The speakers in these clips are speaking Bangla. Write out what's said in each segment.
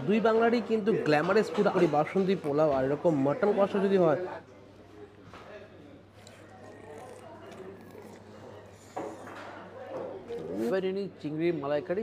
দুই বাংলারই কিন্তু গ্ল্যামারাস ফুড করি, বাসন্তী পোলাও আর এরকম মাটন কষা যদি হয়, বিরিয়ানি, চিংড়ি মালাইকারি,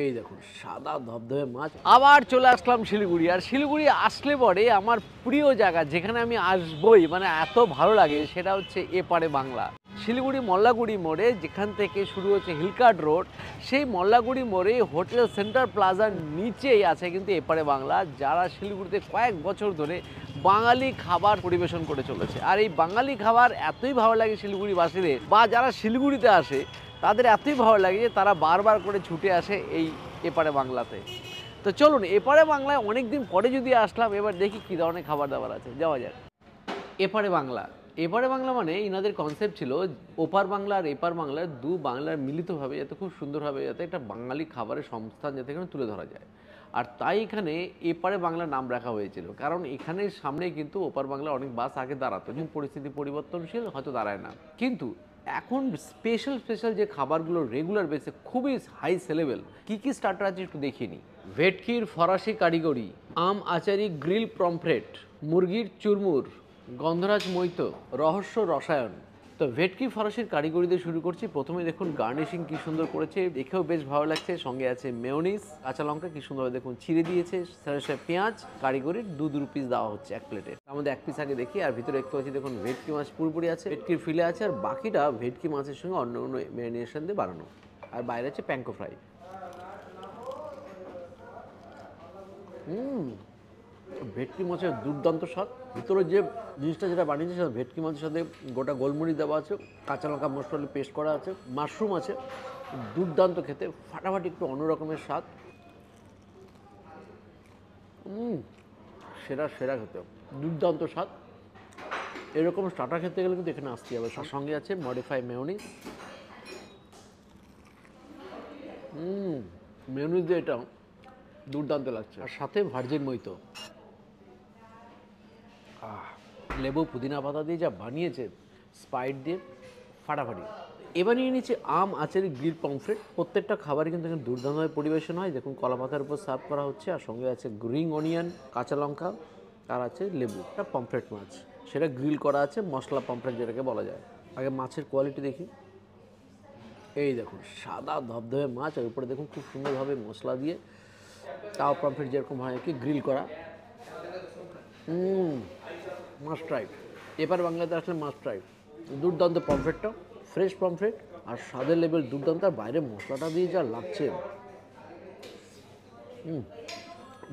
এই দেখুন সাদা ধবধবে মাছ। আবার চলে আসলাম শিলিগুড়ি। আর শিলিগুড়ি আসলে পরে আমার প্রিয় জায়গা যেখানে আমি আসবই, মানে এত ভালো লাগে, সেটা হচ্ছে এপারে বাংলা। শিলিগুড়ি মল্লাগুড়ি মোড়ে যেখান থেকে শুরু হচ্ছে হিলকার্ট রোড, সেই মল্লাগুড়ি মোড়ে হোটেল সেন্টার প্লাজার নিচেই আছে কিন্তু এপারে বাংলা, যারা শিলিগুড়িতে কয়েক বছর ধরে বাঙালি খাবার পরিবেশন করে চলেছে। আর এই বাঙালি খাবার এতই ভালো লাগে শিলিগুড়িবাসীদের, বা যারা শিলিগুড়িতে আসে তাদের এতই ভালো লাগে যে তারা বারবার করে ছুটে আসে এই এপারে বাংলাতে। তো চলুন, এপারে বাংলায় অনেক দিন পরে যদি আসলাম, এবার দেখি কী ধরনের খাবার দাবার আছে, যাওয়া যাক। এপারে বাংলা, এপারে বাংলা মানে ইনাদের কনসেপ্ট ছিল ওপার বাংলা আর এপার বাংলার দু বাংলার মিলিতভাবে যাতে খুব সুন্দরভাবে যাতে একটা বাঙালি খাবারের সংস্থান যাতে এখানে তুলে ধরা যায়। আর তাই এখানে এপারে বাংলার নাম রাখা হয়েছিল, কারণ এখানে সামনে কিন্তু ওপার বাংলা অনেক বাস আগে দাঁড়াতো, কিন্তু পরিস্থিতি পরিবর্তনশীল, হয়তো দাঁড়ায় না। কিন্তু এখন স্পেশাল স্পেশাল যে খাবারগুলো রেগুলার বেসে খুবই হাই সেলেবেল, কী কী স্টার্টার আছে একটু দেখিয়ে নিই। ভেটকির ফরাসি কারিগরি, আম আচারি গ্রিল পমফ্রেট, মুরগির চুরমুর, গন্ধরাজ মৈতো, রহস্য রসায়ন। তো ভেটকি ফরাসির কারিগরি দিয়ে শুরু করছি। প্রথমে দেখুন গার্নিশিং কি সুন্দর করেছে, দেখেও বেশ ভালো লাগছে। সঙ্গে আছে মেয়োনিজ, কাঁচা লঙ্কা কি সুন্দরভাবে দেখুন ছিঁড়ে দিয়েছে, সে পেঁয়াজ, কারিগরির 2 পিস দেওয়া হচ্ছে এক প্লেটে। আমাদের 1 পিস আগে দেখি। আর ভিতরে একটু আছে দেখুন ভেটকি মাছ পুরোপুরি আছে, ভেটকির ফিলে আছে, আর বাকিটা ভেটকি মাছের সঙ্গে অন্য অন্য ম্যারিনেশন দিয়ে বানানো। আর বাইরে আছে প্যাঙ্কো ফ্রাই। ভেটকি মাছের দুর্দান্ত স্বাদ। ভিতরে যে জিনিসটা যেটা বানিয়েছে সেটা ভেটকি মাছের সাথে গোটা গোলমরিচ দেওয়া আছে, কাঁচা লঙ্কা মশলা পেস্ট করা আছে, মাশরুম আছে, দুর্দান্ত খেতে, ফাটাফাটি একটু অন্য রকমের স্বাদ। সেরা সেরা খেতে, দুর্দান্ত স্বাদ। এরকম স্টার্টার খেতে গেলে কিন্তু এখানে আসতে হবে। সঙ্গে আছে মডিফাই মেয়োনিজ। মেয়োনিজ দিয়ে এটা দুর্দান্ত লাগছে। আর সাথে ভার্জিন মৈতো, লেবু পুদিনা পাতা দিয়ে যা বানিয়েছে, স্পাইট দিয়ে ফাটাফাটি। এবার নিয়ে নিচ্ছে আম আচারি গ্রিল পমফ্রেট। প্রত্যেকটা খাবারই কিন্তু এখানে দুর্দান্তভাবে পরিবেশন হয়। দেখুন কলা পাতার উপর সার্ভ করা হচ্ছে, আর সঙ্গে আছে গ্রিন অনিয়ন, কাঁচা লঙ্কা, আর আছে লেবু। একটা পমফ্রেট মাছ, সেটা গ্রিল করা আছে, মশলা পমফ্রেট যেটাকে বলা যায়। আগে মাছের কোয়ালিটি দেখি। এই দেখুন সাদা ধবধবে মাছ, আর উপরে দেখুন খুব সুন্দরভাবে মশলা দিয়ে তাও পমফ্রেট যেরকম হয় কি গ্রিল করা। মাস্ট ট্রাই, এপার বাংলাতে আসলে মাস্ট ট্রাই। দুর্দান্ত পমফ্রেটটা, ফ্রেশ পমফ্রেট, আর স্বাদের লেভেল দুর্দান্ত। আর বাইরে মশলাটা দিয়ে যা লাগছে,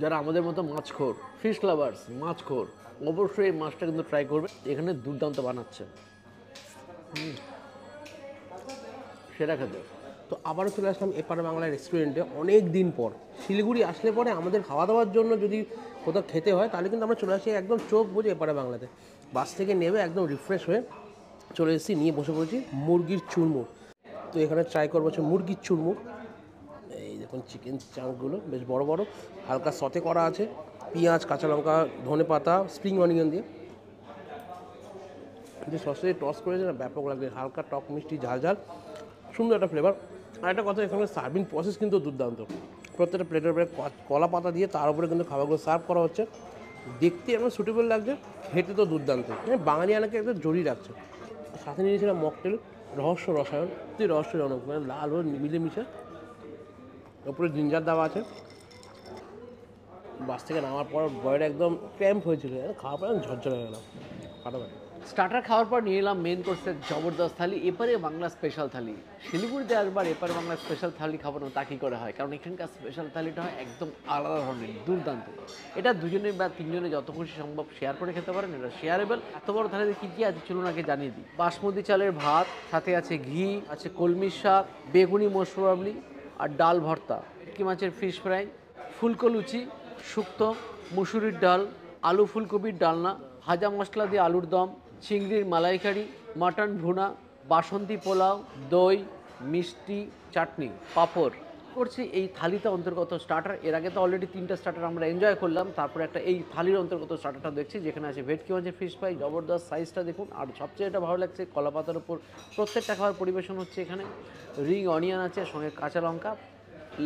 যারা আমাদের মতো মাছখোর, ফিশ লাভার্স, মাছখোর, অবশ্যই এই মাছটা কিন্তু ট্রাই করবে। এখানে দুর্দান্ত বানাচ্ছে, সেরা খেতে। তো আবারও চলে আসলাম এপারে বাংলা রেস্টুরেন্টে অনেক দিন পর। শিলিগুড়ি আসলে পরে আমাদের খাওয়া দাওয়ার জন্য যদি কোথাও খেতে হয়, তাহলে কিন্তু আমরা চলে আসি একদম চোখ বুঝে এপারে বাংলাতে। বাস থেকে নেবে একদম রিফ্রেশ হয়ে চলে এসেছি, নিয়ে বসে পড়েছি মুরগির চুরমুর। তো এখানে ট্রাই করবো হচ্ছে মুরগির চুরমুর। এই দেখুন চিকেন চাঙ্কগুলো বেশ বড় বড়, হালকা সতে করা আছে, পেঁয়াজ, কাঁচা লঙ্কা, ধনে পাতা, স্প্রিং অনিয়ন দিয়ে যে সসে টস করেছে না, ব্যাপক লাগবে। হালকা টক মিষ্টি ঝাল ঝাল, সুন্দর একটা ফ্লেভার। আর একটা কথা, এখানে সার্ভিং প্রসেস কিন্তু দুর্দান্ত। প্রত্যেকটা প্লেটের উপরে কলা পাতা দিয়ে তার উপরে কিন্তু খাবারগুলো সার্ভ করা হচ্ছে। দেখতে এমন সুটেবল লাগছে, খেতে তো দুর্দান্ত। বাঙালি আনাকে একদম জড়িয়ে রাখছে। সাথে নিয়েছিলাম মকটেল, রহস্য রসায়ন, তুই রহস্যজনক, মানে লাল ও মিলেমিশে। ওপরে জিঞ্জার দেওয়া আছে। বাস থেকে নামার পর বয়ের একদম ক্র্যাম্প হয়েছিল, খাওয়ার পর ঝরঝরে হয়ে গেলাম ফাটাফাটি। স্টার্টার খাওয়ার পর নিয়ে এলাম মেন কোর্সের জবরদস্ত থালি, এপারে বাংলা স্পেশাল থালি। শিলিগুড়িতে আসবার এপারে বাংলা স্পেশাল থালি খাবার না তা কী করে হয়, কারণ এখানকার স্পেশাল থালিটা হয় একদম আলাদা ধরনের, দুর্দান্ত। এটা দুজনে বা তিনজনে যত খুশি সম্ভব শেয়ার করে খেতে পারেন, এটা শেয়ারেবল। এত বড় থালিতে কী কী আছে চলুন আগে জানিয়ে দিই। বাসমতি চালের ভাত, সাথে আছে ঘি, আছে কলমির শাক, বেগুনি মশরুবাবলি, আর ডাল ভর্তা, ভেটকি মাছের ফিশ ফ্রাই, ফুলকো লুচি, শুক্তো, মুসুরির ডাল, আলু ফুলকপির ডালনা, ভাজা মশলা দিয়ে আলুর দম, চিংড়ির মালাইকারি, মাটন ভুনা, বাসন্তী পোলাও, দই, মিষ্টি, চাটনি, পাঁপড় করছি এই থালিতে অন্তর্গত স্টার্টার। এর আগে তো অলরেডি 3টা স্টার্টার আমরা এনজয় করলাম, তারপরে একটা এই থালির অন্তর্গত স্টার্টারটা দেখছি, যেখানে আছে ভেটকি মাছের ফিশ ফ্রাই, জবরদস্ত সাইজটা দেখুন। আর সবচেয়ে এটা ভালো লাগছে, কলা পাতার উপর প্রত্যেকটা খাবার পরিবেশন হচ্ছে। এখানে রিং অনিয়ন আছে, সঙ্গে কাঁচা লঙ্কা,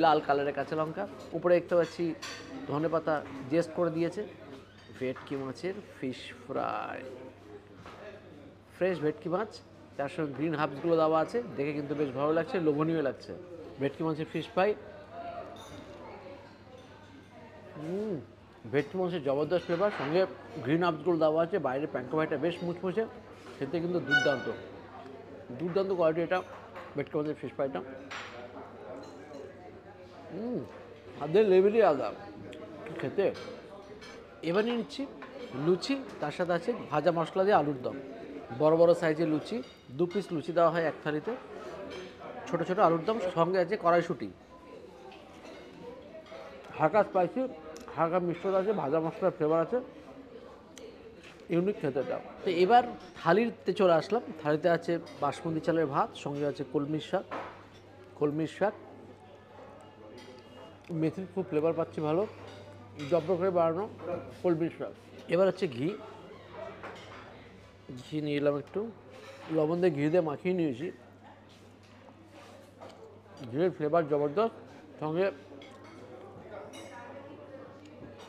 লাল কালারের কাঁচা লঙ্কা, উপরে দেখতে পাচ্ছি ধনেপাতা জেস্ট করে দিয়েছে, ভেটকি মাছের ফিশ ফ্রাই, ফ্রেশ ভেটকি মাছ, তার সঙ্গে গ্রিন হার্বসগুলো দেওয়া আছে, দেখে কিন্তু বেশ ভালো লাগছে, লোভনীয় লাগছে। ভেটকি মাছের ফিশ ফ্রাই, ভেটকি মাছের জবরদস্ত ফ্লেভার, সঙ্গে গ্রিন হার্বসগুলো দেওয়া আছে, বাইরে প্যাঙ্কো ভাইটা বেশ মুচমুচে, খেতে কিন্তু দুর্দান্ত দুর্দান্ত কোয়ালিটি এটা ভেটকি মাছের ফিশ ফ্রাইটা। স্বাদের লেভেলই আলাদা খেতে। এবার নিয়ে নিচ্ছি লুচি, তার সাথে আছে ভাজা মশলা দিয়ে আলুর দম, বড় বড় সাইজের লুচি, 2 পিস লুচি দেওয়া হয় এক থালিতে, ছোট ছোট আলুর দম, সঙ্গে আছে কড়াইশুঁটি, হালকা স্পাইসি, হালকা মিষ্টতা আছে, ভাজা মশলার ফ্লেভার আছে, ইউনিক খেতেটা। তো এবার থালিতে চলে আসলাম। থালিতে আছে বাসমতি চালের ভাত, সঙ্গে আছে কলমির শাক, মেথির খুব ফ্লেভার পাচ্ছি ভালো, জব্দ করে বানানো কলমির শাক। এবার হচ্ছে ঘি নিয়ে এলাম, একটু লবণ দিয়ে ঘি দিয়ে মাখিয়ে নিয়েছি, ঘিয়ের ফ্লেভার জবরদস্ত, সঙ্গে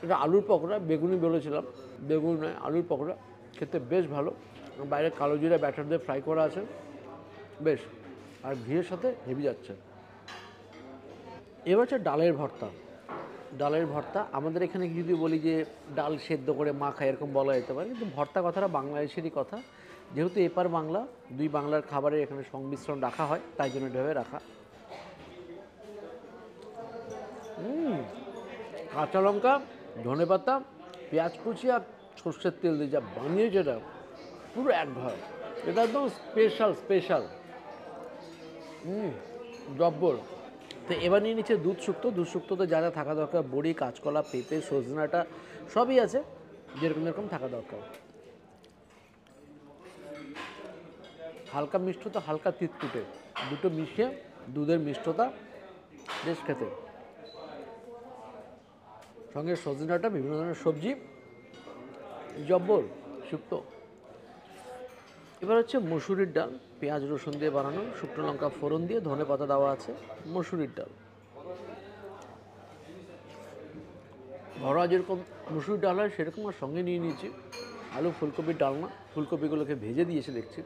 এটা আলুর পকোড়া, বেগুনি বলেছিলাম, বেগুন নয় আলুর পকোড়া, খেতে বেশ ভালো, বাইরে কালো জিরা ব্যাটার দিয়ে ফ্রাই করা আছে বেশ, আর ঘিয়ের সাথে হেভি যাচ্ছে। এবার হচ্ছে ডালের ভর্তা আমাদের এখানে যদি বলি যে ডাল সেদ্ধ করে মাখা এরকম বলা যেতে পারে, কিন্তু ভর্তা কথাটা বাংলাদেশেরই কথা, যেহেতু এপার বাংলা, দুই বাংলার খাবারের এখানে সংমিশ্রণ রাখা হয়, তাই জন্য এভাবে রাখা। কাঁচা লঙ্কা, ধনেপাতা, পেঁয়াজ কুচি আর সর্ষের তেল দিয়ে যা বানিয়েছে এটা পুরো এক ঘর, এটা একদম স্পেশাল জব্বর। তো এবার নিয়ে নিচ্ছে দুধ শুক্তোতে যা যা থাকা দরকার, বড়ি, কাঁচকলা, পেঁপে, সজনাটা সবই আছে, যেরকম থাকা দরকার। হালকা মিষ্টতা, হালকা তিতকুটে, দুটো মিশিয়ে দুধের মিষ্টতা বেশ খেতে, সঙ্গে সজনাটা, বিভিন্ন ধরনের সবজি, জব্বর শুক্তো। এবার হচ্ছে মসুরির ডাল, পেঁয়াজ রসুন দিয়ে বানানো, শুকনো লঙ্কা ফোড়ন দিয়ে ধনেপাতা দেওয়া আছে, মসুরির ডাল। ঘরোয়া যেরকম মসুরির ডাল হয় সেরকম, আর সঙ্গে নিয়ে নিয়েছি আলু ফুলকপির ডালনা, ফুলকপিগুলোকে ভেজে দিয়েছে দেখছি,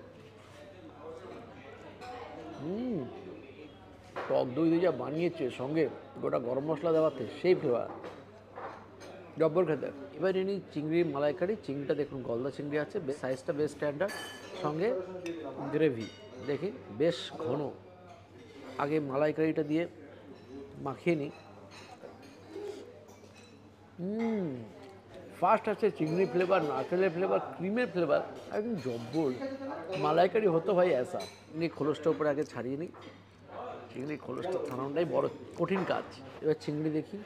টক দই দিয়ে যা বানিয়েছে, সঙ্গে গোটা গরম মশলা দেওয়াতে সেই ফ্লেভার জব্বর খেতে। এবার এনে চিংড়ির মালাইকারি, চিংড়িটা দেখুন গলদা চিংড়ি আছে, বেশ সাইজটা বেশ স্ট্যান্ডার্ড, সঙ্গে গ্রেভি দেখি বেশ ঘন। আগে মালাইকারিটা দিয়ে মাখিয়ে নিই। ফার্স্ট আছে চিংড়ি ফ্লেভার, নারকেলের ফ্লেভার, ক্রিমের ফ্লেভার, একদম জব্বর। মালাইকারি হতো ভাই এসা। নিয়ে খোলসটা উপরে আগে ছাড়িয়ে নিই, চিংড়ির খোলসটা ছাড়ানোটাই বড় কঠিন কাজ। এবার চিংড়ি দেখি,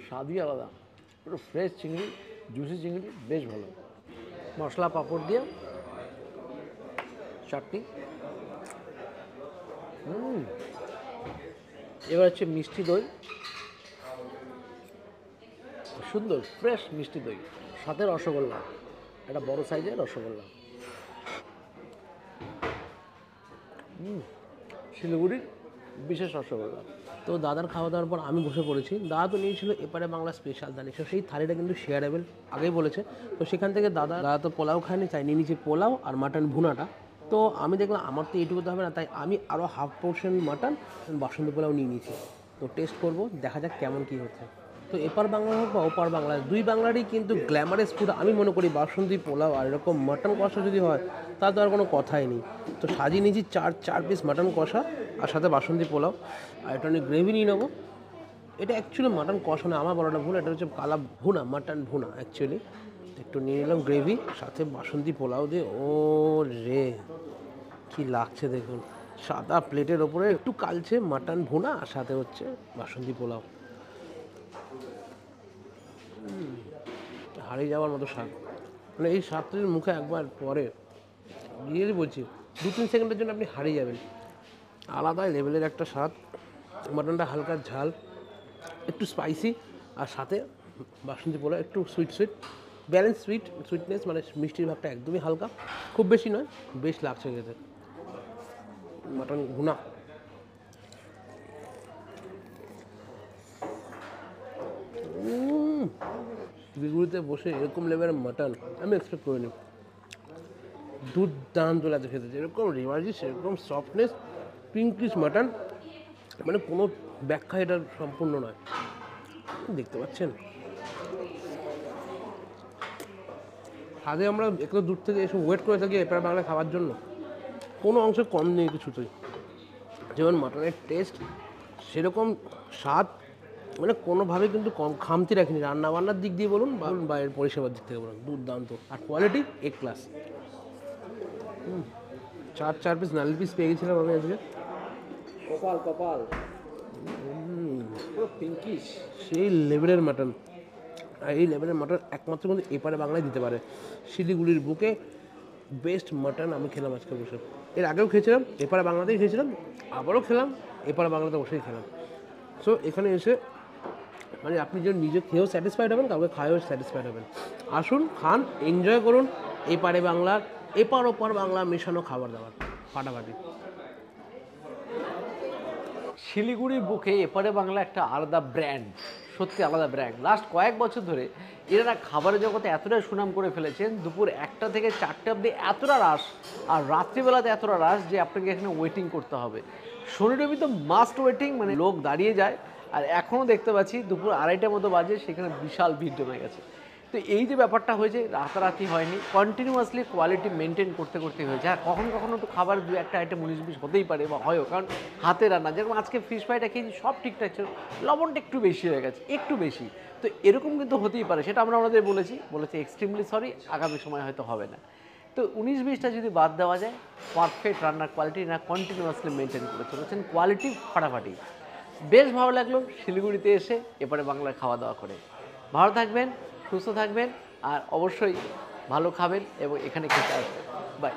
স্বাদই আলাদা, পুরো ফ্রেশ চিংড়ি, জুসি চিংড়ি, বেশ ভালো। মশলা পাঁপড় দিয়ে চাটনি। এবার হচ্ছে মিষ্টি দই, সুন্দর ফ্রেশ মিষ্টি দই, সাথে রসগোল্লা, একটা বড় সাইজের রসগোল্লা। শিলিগুড়ির বিশেষ রসগোল্লা। তো দাদার খাওয়া দাওয়ার পর আমি বসে পড়েছি। দাদা তো নিয়েছিল এপারে বাংলা স্পেশাল থালি, তো সেই থালিটা কিন্তু শেয়ারেবল, আগেই বলেছে। তো সেখান থেকে দাদা তো পোলাও খায়নি, তাই নিয়ে নিয়েছি পোলাও আর মাটন ভুনাটা। তো আমি দেখলাম আমার তো এইটুকু তো হবে না, তাই আমি আরও হাফ পোর্শন মাটন বাসন্তী পোলাও নিয়ে নিয়েছি। তো টেস্ট করব, দেখা যাক কেমন কী হচ্ছে। তো এপার বাংলা হোক বা ওপার বাংলা, দুই বাংলারই কিন্তু গ্ল্যামারাস ফুড আমি মনে করি বাসন্তী পোলাও, আর এরকম মাটন কষা যদি হয় তা তো আর কোনো কথাই নেই। তো সাজিয়ে নিয়েছি চার পিস মাটন কষা আর সাথে বাসন্তী পোলাও, আর এটা অনেক গ্রেভি নিয়ে নেবো। এটা অ্যাকচুয়ালি মাটন কষা না, আমার বলাটা ভুল, এটা হচ্ছে কালা ভুনা, মাটন ভুনা অ্যাকচুয়ালি। একটু নিয়ে নিলাম গ্রেভি, সাথে বাসন্তী পোলাও দিয়ে, ও রে কী লাগছে দেখুন, সাদা প্লেটের ওপরে একটু কালচে মাটন ভুনা আর সাথে হচ্ছে বাসন্তী পোলাও, হারিয়ে যাওয়ার মতো স্বাদ। মানে এই স্বাদটির মুখে একবার পরে রিয়েলি বলছি 2-3 সেকেন্ডের জন্য আপনি হারিয়ে যাবেন। আলাদা লেভেলের একটা স্বাদ, মাটনটা হালকা ঝাল, একটু স্পাইসি, আর সাথে বাসন্তী পোলাও একটু সুইট ব্যালেন্স সুইটনেস, মানে মিষ্টির ভাবটা একদমই হালকা, খুব বেশি নয়, বেশ লাগছে খেতে। মাটন ভুনা। শিলিগুড়িতে বসে এরকম লেভেলের মাটন আমি এক্সপেক্ট করিনি। দুর্দান্ত লাগে খেতে, যেরকম রেওয়াজি সেরকম সফটনেস, পিঙ্কিশ মাটন, মানে কোনো ব্যাখ্যা এটার সম্পূর্ণ নয়। দেখতে পাচ্ছেন আগে আমরা একটু দূর থেকে এসে ওয়েট করে থাকি এপারে বাংলা খাওয়ার জন্য, কোনো অংশে কম নেই কিছুতেই। যেমন মাটনের টেস্ট সেরকম স্বাদ, মানে কোনোভাবে কিন্তু কম খামতি রাখিনি, রান্নাবান্নার দিক দিয়ে বলুন বা বাইরের পরিষেবার দিক থেকে বলুন, দুর্দান্ত। আর কোয়ালিটি এ ক্লাস। 4 পিস নালি পিস পেয়ে গেছিলাম আমি আজকে। কপাল কপাল, পুরো পিঙ্কিশ। সেই লেভেলের মাটন, আর এই লেভেলের মাটন একমাত্র কিন্তু এপারে বাংলায় দিতে পারে। শিলিগুড়ির বুকে বেস্ট মাটন আমি খেলাম আজকে বসে। এর আগেও খেয়েছিলাম, এপারে বাংলাতেই খেয়েছিলাম, আবারও খেলাম, এপারে বাংলাতে বসেই খেলাম। সো এখানে এসে মানে আপনি যে নিজে খেয়েও স্যাটিসফাইড হবেন, কাউকে খাওয়াও স্যাটিসফাইড হবেন। আসুন, খান, এনজয় করুন এপারে বাংলার, এপার ওপার বাংলা মেশানো খাবার দাবার ফাটাফাটি। শিলিগুড়ির বুকে এপারে বাংলা একটা আলাদা ব্র্যান্ড, সত্যি আলাদা ব্র্যান্ড। লাস্ট কয়েক বছর ধরে এনারা খাবারের জগতে এতটা সুনাম করে ফেলেছেন, দুপুর 1টা থেকে 4টে অবধি এতটা রাশ, আর রাত্রিবেলাতে এতটা রাশ যে আপনাকে এখানে ওয়েটিং করতে হবে। শনি রবি তো মাস্ট ওয়েটিং, মানে লোক দাঁড়িয়ে যায়। আর এখনও দেখতে পাচ্ছি দুপুর 2:30টার মতো বাজে, সেখানে বিশাল ভিড় জমে গেছে। তো এই যে ব্যাপারটা হয়েছে, রাতারাতি হয়নি, কন্টিনিউয়াসলি কোয়ালিটি মেনটেন করতে করতে হয়েছে। আর কখনো কখনো একটু খাবার 2-1 আইটেম 19-20 হতেই পারে বা হয়ও, কারণ হাতে রান্না। যেরকম আজকে ফিশ ফ্রাইটা খেয়েছি, সব ঠিকঠাক ছিল, লবণটা একটু বেশি হয়ে গেছে, একটু বেশি। তো এরকম কিন্তু হতেই পারে, সেটা আমরা ওনাদের বলেছি এক্সট্রিমলি সরি, আগামী সময় হয়তো হবে না। তো 19-20টা যদি বাদ দেওয়া যায়, পারফেক্ট রান্নার কোয়ালিটি না কন্টিনিউয়াসলি মেনটেন করে চলেছেন, কোয়ালিটি ফাটাফাটি। বেশ ভালো লাগলো শিলিগুড়িতে এসে এপারে বাংলার খাওয়া দাওয়া করে। ভালো থাকবেন, সুস্থ থাকবেন, আর অবশ্যই ভালো খাবেন এবং এখানে খেতে আসবেন। বাই।